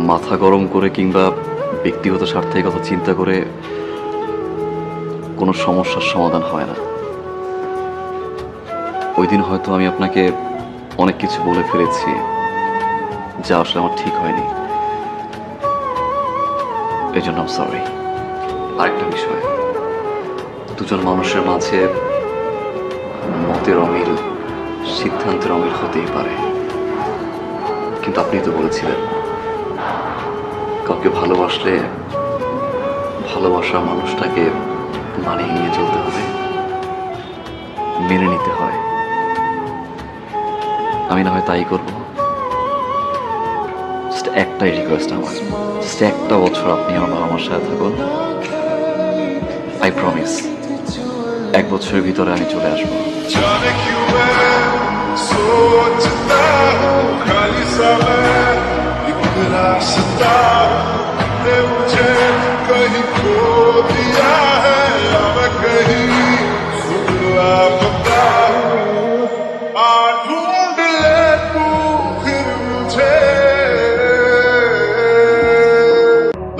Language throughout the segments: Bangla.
মাথা গরম করে কিংবা ব্যক্তিগত স্বার্থের কথা চিন্তা করে কোনো সমস্যার সমাধান হয় না। ওই দিন হয়তো আমি আপনাকে অনেক কিছু বলে ফেলেছি যা আসলে আমার ঠিক হয়নি, এই জন্য সরি। আরেকটা বিষয়, দুজন মানুষের মাঝে মতের অমিল, সিদ্ধান্তের অমিল হতেই পারে, কিন্তু আপনি তো বলেছিলেন কাউকে ভালোবাসলে ভালোবাসা মানুষটাকে মানিয়ে নিয়ে চলতে হবে, মেনে নিতে হয়। আমি না হয় তাই করবো। একটাই রিকোয়েস্ট আমার, একটা বছর আপনি আমার সাথে থাকুন। আই প্রমিস 1 বছরের ভিতরে আমি চলে আসবো।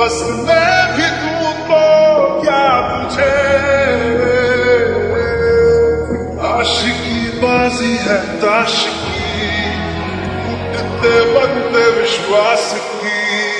बस मैं भी दूं तो क्या तुझे, आशिकी बाजी है ताशिकी, टूटते बनते विश्वास की।